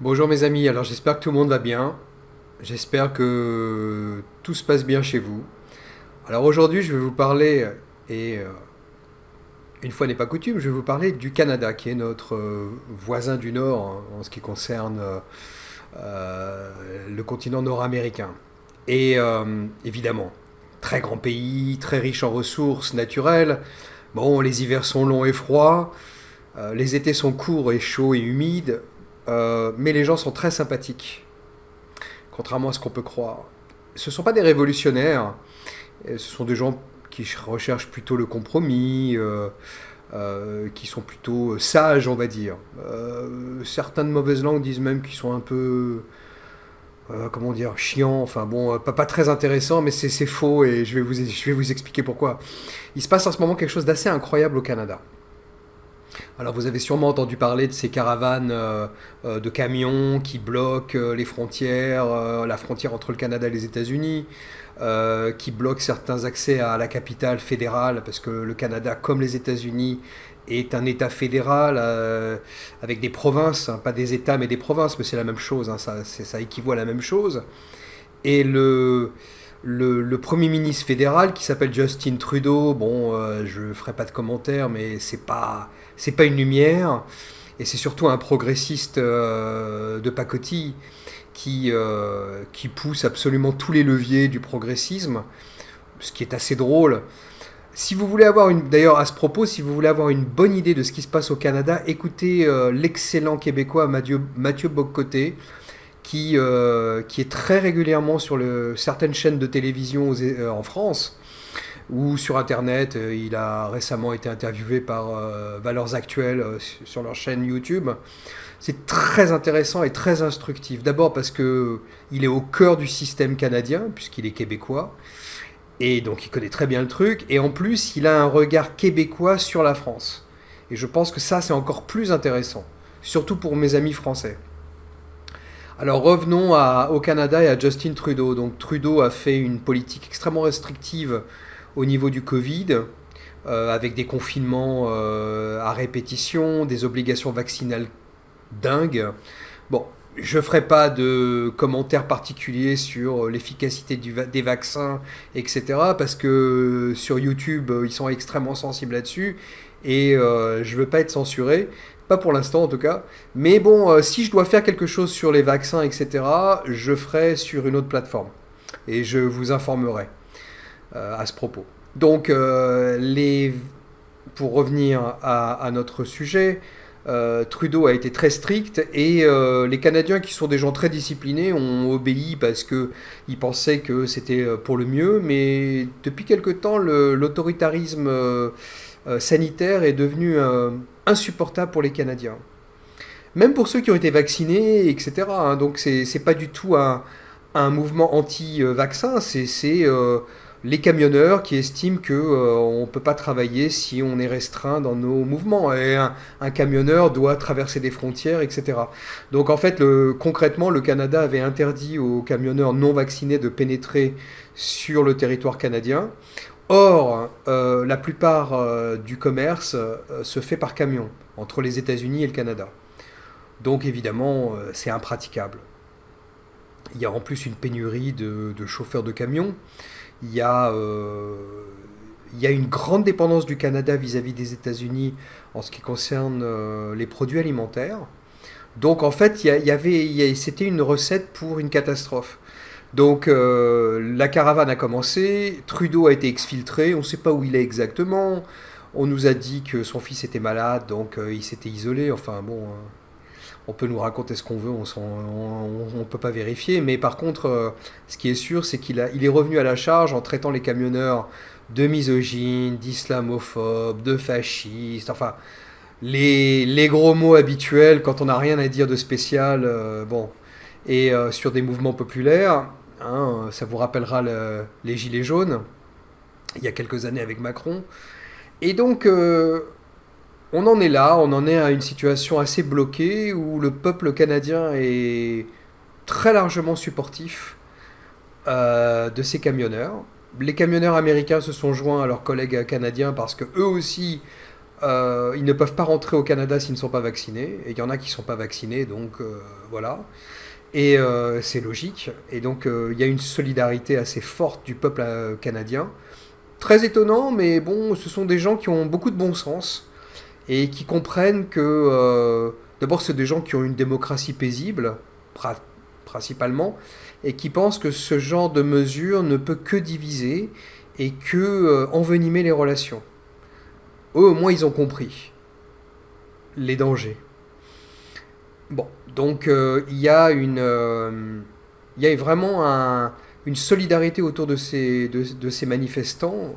Bonjour mes amis, alors j'espère que tout le monde va bien, j'espère que tout se passe bien chez vous. Alors aujourd'hui je vais vous parler, et une fois n'est pas coutume, je vais vous parler du Canada qui est notre voisin du Nord en ce qui concerne le continent nord-américain. Et évidemment, très grand pays, très riche en ressources naturelles. Bon, les hivers sont longs et froids, les étés sont courts et chauds et humides, mais les gens sont très sympathiques, contrairement à ce qu'on peut croire. Ce ne sont pas des révolutionnaires, ce sont des gens qui recherchent plutôt le compromis, qui sont plutôt sages, on va dire. Certains de mauvaises langues disent même qu'ils sont un peu, comment dire, chiants, enfin bon, pas très intéressant, mais c'est faux et je vais vous expliquer pourquoi. Il se passe en ce moment quelque chose d'assez incroyable au Canada. Alors vous avez sûrement entendu parler de ces caravanes de camions qui bloquent les frontières, la frontière entre le Canada et les États-Unis, qui bloquent certains accès à la capitale fédérale, parce que le Canada, comme les États-Unis, est un État fédéral avec des provinces, hein, pas des États mais des provinces, mais c'est la même chose, hein, ça équivaut à la même chose. Et le Premier ministre fédéral qui s'appelle Justin Trudeau, bon, je ne ferai pas de commentaires, mais c'est pas une lumière, et c'est surtout un progressiste de pacotille qui pousse absolument tous les leviers du progressisme, ce qui est assez drôle. Si vous voulez avoir une, d'ailleurs à ce propos, si vous voulez avoir une bonne idée de ce qui se passe au Canada, écoutez l'excellent québécois Mathieu Bock-Côté, qui est très régulièrement sur certaines chaînes de télévision en France ou sur Internet. Il a récemment été interviewé par Valeurs Actuelles sur leur chaîne YouTube. C'est très intéressant et très instructif. D'abord parce que il est au cœur du système canadien, puisqu'il est québécois, et donc il connaît très bien le truc. Et en plus, il a un regard québécois sur la France. Et je pense que ça, c'est encore plus intéressant, surtout pour mes amis français. Alors revenons au Canada et à Justin Trudeau. Donc Trudeau a fait une politique extrêmement restrictive au niveau du Covid, avec des confinements à répétition, des obligations vaccinales dingues. Bon, je ne ferai pas de commentaires particuliers sur l'efficacité des vaccins, etc. Parce que sur YouTube, ils sont extrêmement sensibles là-dessus. Et je ne veux pas être censuré. Pas pour l'instant en tout cas. Mais bon, si je dois faire quelque chose sur les vaccins, etc., je ferai sur une autre plateforme. Et je vous informerai à ce propos. Donc, pour revenir à notre sujet, Trudeau a été très strict et les Canadiens qui sont des gens très disciplinés ont obéi parce qu'ils pensaient que c'était pour le mieux, mais depuis quelque temps l'autoritarisme sanitaire est devenu insupportable pour les Canadiens. Même pour ceux qui ont été vaccinés, etc. Hein. Donc c'est pas du tout un mouvement anti-vaccin, c'est les camionneurs qui estiment que on peut pas travailler si on est restreint dans nos mouvements. Et un camionneur doit traverser des frontières, etc. Donc en fait, concrètement, le Canada avait interdit aux camionneurs non vaccinés de pénétrer sur le territoire canadien. Or, la plupart du commerce se fait par camion entre les États-Unis et le Canada. Donc évidemment, c'est impraticable. Il y a en plus une pénurie de chauffeurs de camions. Il y a, euh, il y a une grande dépendance du Canada vis-à-vis des États-Unis en ce qui concerne les produits alimentaires. Donc en fait, c'était une recette pour une catastrophe. Donc la caravane a commencé, Trudeau a été exfiltré, on ne sait pas où il est exactement. On nous a dit que son fils était malade, donc il s'était isolé. Enfin bon, on peut nous raconter ce qu'on veut, on ne peut pas vérifier. Mais par contre, ce qui est sûr, c'est il est revenu à la charge en traitant les camionneurs de misogynes, d'islamophobes, de fascistes, enfin les gros mots habituels quand on n'a rien à dire de spécial. Bon, et sur des mouvements populaires. Hein, ça vous rappellera les Gilets jaunes, il y a quelques années avec Macron. Et donc, on en est là, on en est à une situation assez bloquée où le peuple canadien est très largement supportif de ces camionneurs. Les camionneurs américains se sont joints à leurs collègues canadiens parce que eux aussi Ils ne peuvent pas rentrer au Canada s'ils ne sont pas vaccinés. Et il y en a qui ne sont pas vaccinés, donc voilà. Et c'est logique. Et donc il y a une solidarité assez forte du peuple canadien. Très étonnant, mais bon, ce sont des gens qui ont beaucoup de bon sens et qui comprennent que, d'abord, c'est des gens qui ont une démocratie paisible, principalement, et qui pensent que ce genre de mesure ne peut que diviser et que envenimer les relations. Eux, au moins, ils ont compris les dangers. Bon, donc il y a vraiment une solidarité autour de ces manifestants.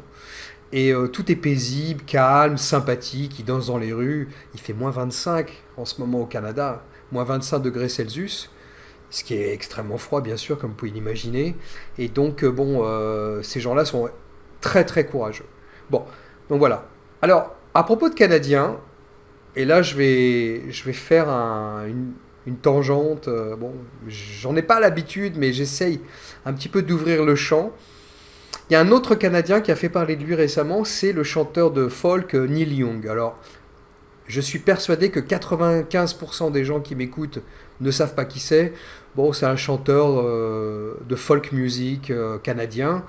Et tout est paisible, calme, sympathique. Ils dansent dans les rues. Il fait -25 en ce moment au Canada, -25 degrés Celsius, ce qui est extrêmement froid, bien sûr, comme vous pouvez l'imaginer. Et donc, bon, ces gens-là sont très, très courageux. Bon, donc voilà. Alors, à propos de Canadiens, et là, je vais faire une tangente. Bon, j'en ai pas l'habitude, mais j'essaye un petit peu d'ouvrir le champ. Il y a un autre Canadien qui a fait parler de lui récemment, c'est le chanteur de folk Neil Young. Alors, je suis persuadé que 95% des gens qui m'écoutent ne savent pas qui c'est. Bon, c'est un chanteur de folk music canadien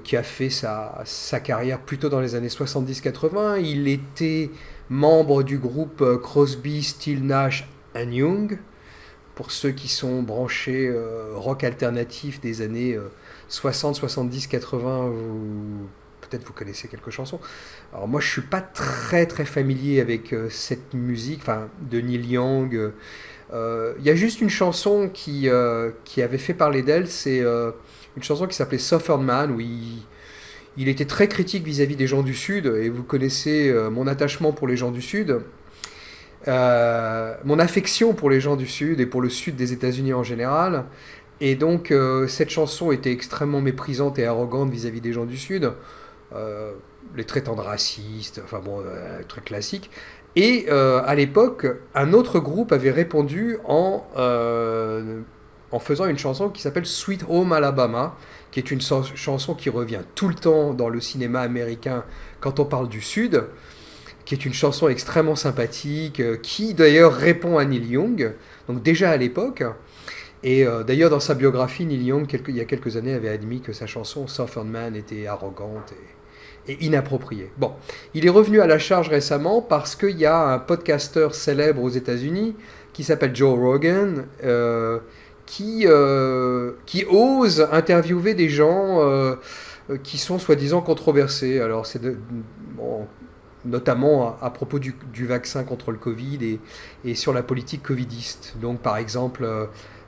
qui a fait sa carrière plutôt dans les années 70-80. Il était membre du groupe Crosby, Still, Nash Young. Pour ceux qui sont branchés rock alternatif des années 60, 70, 80, peut-être vous connaissez quelques chansons. Alors moi je suis pas très très familier avec cette musique, enfin de Neil Young. Il y a juste une chanson qui avait fait parler d'elle, c'est une chanson qui s'appelait Southern Man, où il était très critique vis-à-vis des gens du Sud, et vous connaissez mon attachement pour les gens du Sud. Mon affection pour les gens du Sud et pour le Sud des États-Unis en général. Et donc, cette chanson était extrêmement méprisante et arrogante vis-à-vis des gens du Sud, les traitant de racistes, enfin bon, truc classique. Et à l'époque, un autre groupe avait répondu en faisant une chanson qui s'appelle Sweet Home Alabama, qui est une chanson qui revient tout le temps dans le cinéma américain quand on parle du Sud, qui est une chanson extrêmement sympathique, qui d'ailleurs répond à Neil Young, donc déjà à l'époque. Et d'ailleurs dans sa biographie, Neil Young, il y a quelques années, avait admis que sa chanson Southern Man était arrogante et inappropriée. Bon, il est revenu à la charge récemment parce qu'il y a un podcasteur célèbre aux États-Unis qui s'appelle Joe Rogan, qui ose interviewer des gens qui sont soi-disant controversés. Alors bon, notamment à propos du vaccin contre le Covid et sur la politique covidiste. Donc par exemple,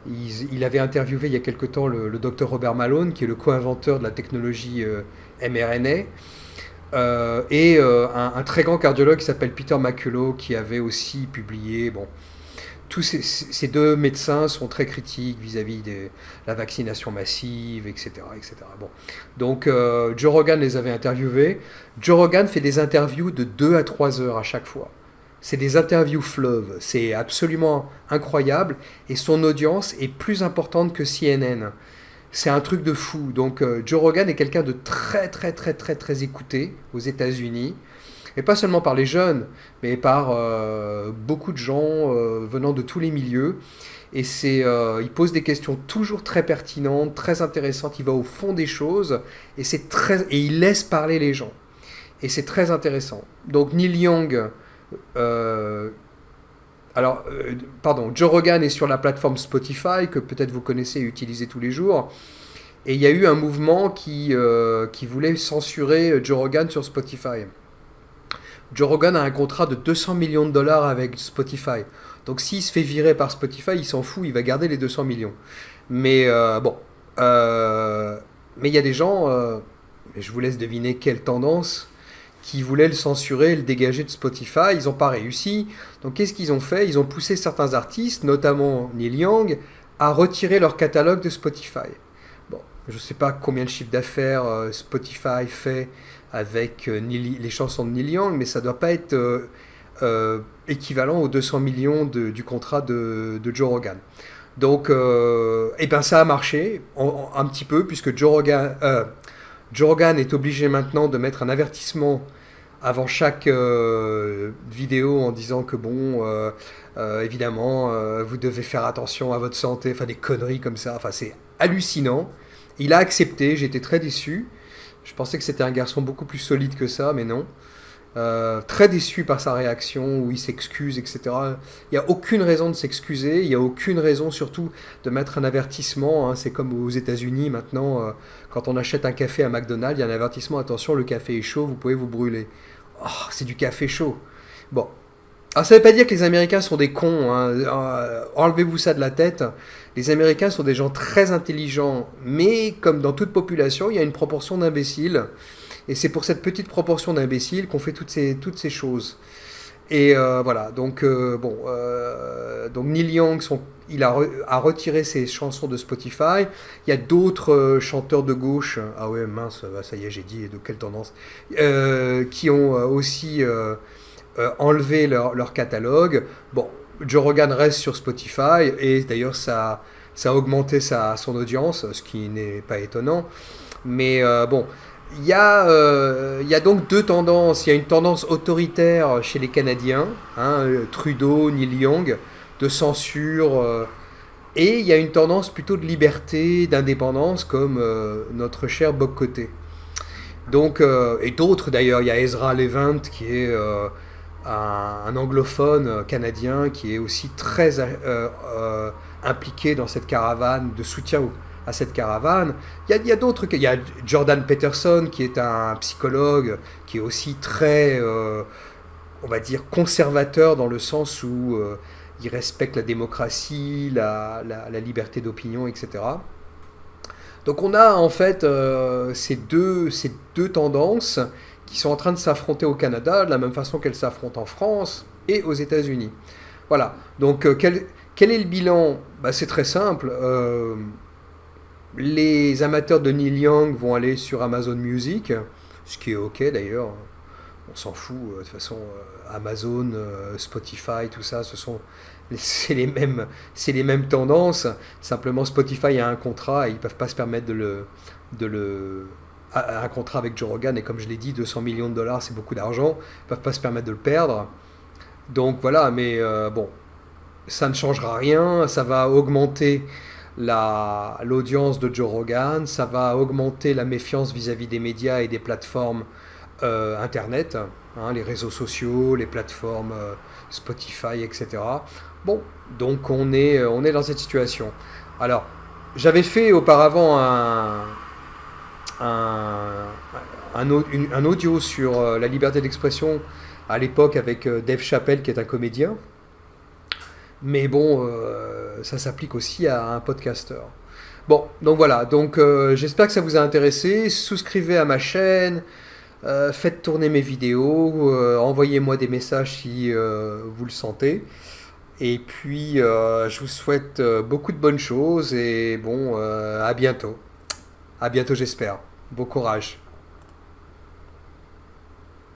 il avait interviewé il y a quelque temps le docteur Robert Malone, qui est le co-inventeur de la technologie mRNA, et un très grand cardiologue qui s'appelle Peter McCullough, qui avait aussi publié... Bon, tous ces deux médecins sont très critiques vis-à-vis de la vaccination massive, etc. etc. Bon. Donc Joe Rogan les avait interviewés. Joe Rogan fait des interviews de 2 à 3 heures à chaque fois. C'est des interviews fleuves. C'est absolument incroyable. Et son audience est plus importante que CNN. C'est un truc de fou. Donc Joe Rogan est quelqu'un de très très très très très écouté aux États-Unis. Et pas seulement par les jeunes, mais par beaucoup de gens venant de tous les milieux. Et il pose des questions toujours très pertinentes, très intéressantes. Il va au fond des choses et et il laisse parler les gens. Et c'est très intéressant. Donc Neil Young, Joe Rogan est sur la plateforme Spotify que peut-être vous connaissez et utilisez tous les jours. Et il y a eu un mouvement qui voulait censurer Joe Rogan sur Spotify. Joe Rogan a un contrat de 200 millions de dollars avec Spotify. Donc s'il se fait virer par Spotify, il s'en fout, il va garder les 200 millions. Mais bon. Mais il y a des gens, je vous laisse deviner quelle tendance, qui voulaient le censurer, le dégager de Spotify. Ils n'ont pas réussi. Donc qu'est-ce qu'ils ont fait? Ils ont poussé certains artistes, notamment Neil Young, à retirer leur catalogue de Spotify. Bon, je ne sais pas combien de chiffre d'affaires Spotify fait avec les chansons de Neil Young, mais ça ne doit pas être équivalent aux 200 millions du contrat de Joe Rogan. Donc, ça a marché un petit peu, puisque Joe Rogan est obligé maintenant de mettre un avertissement avant chaque vidéo en disant que bon, évidemment, vous devez faire attention à votre santé, enfin des conneries comme ça. Enfin, c'est hallucinant. Il a accepté, j'étais très déçu. Je pensais que c'était un garçon beaucoup plus solide que ça, mais non. Très déçu par sa réaction, où il s'excuse, etc. Il n'y a aucune raison de s'excuser, il n'y a aucune raison surtout de mettre un avertissement, hein. C'est comme aux États-Unis maintenant, quand on achète un café à McDonald's, il y a un avertissement, attention, le café est chaud, vous pouvez vous brûler. Oh, c'est du café chaud. Bon. Alors ça ne veut pas dire que les Américains sont des cons, hein. Enlevez-vous ça de la tête. Les Américains sont des gens très intelligents, mais comme dans toute population, il y a une proportion d'imbéciles. Et c'est pour cette petite proportion d'imbéciles qu'on fait toutes ces choses. Et voilà, donc donc Neil Young, a retiré ses chansons de Spotify. Il y a d'autres chanteurs de gauche, ah ouais mince, ça y est j'ai dit de quelle tendance, qui ont aussi enlevé leur catalogue. Bon, Joe Rogan reste sur Spotify et d'ailleurs ça a augmenté son audience, ce qui n'est pas étonnant. Mais bon, il y a donc deux tendances. Il y a une tendance autoritaire chez les Canadiens, hein, Trudeau, Neil Young, de censure, et il y a une tendance plutôt de liberté, d'indépendance, comme notre cher Bob Coté. Donc, et d'autres d'ailleurs, il y a Ezra Levant qui est un anglophone canadien qui est aussi très impliqué dans cette caravane de soutien à cette caravane. Il y a d'autres, il y a Jordan Peterson qui est un psychologue qui est aussi très, on va dire, conservateur dans le sens où il respecte la démocratie, la liberté d'opinion, etc. Donc on a en fait ces deux tendances qui sont en train de s'affronter au Canada de la même façon qu'elles s'affrontent en France et aux États-Unis. Voilà. Donc quel est le bilan? Bah, c'est très simple. Les amateurs de Neil Young vont aller sur Amazon Music, ce qui est ok d'ailleurs. On s'en fout. De toute façon, Amazon, Spotify, tout ça, c'est les mêmes tendances. Simplement, Spotify a un contrat et ils peuvent pas se permettre un contrat avec Joe Rogan. Et comme je l'ai dit, 200 millions de dollars, c'est beaucoup d'argent. Ils peuvent pas se permettre de le perdre. Donc voilà, mais bon, ça ne changera rien. Ça va augmenter l'audience de Joe Rogan, ça va augmenter la méfiance vis-à-vis des médias et des plateformes Internet, hein, les réseaux sociaux, les plateformes Spotify, etc. Bon, donc on est dans cette situation. Alors, j'avais fait auparavant un, un audio sur la liberté d'expression à l'époque avec Dave Chappelle qui est un comédien. Mais bon, ça s'applique aussi à un podcasteur. Bon, donc voilà, donc j'espère que ça vous a intéressé. Souscrivez à ma chaîne, faites tourner mes vidéos, envoyez-moi des messages si vous le sentez. Et puis, je vous souhaite beaucoup de bonnes choses et bon, à bientôt. À bientôt, j'espère. Bon courage.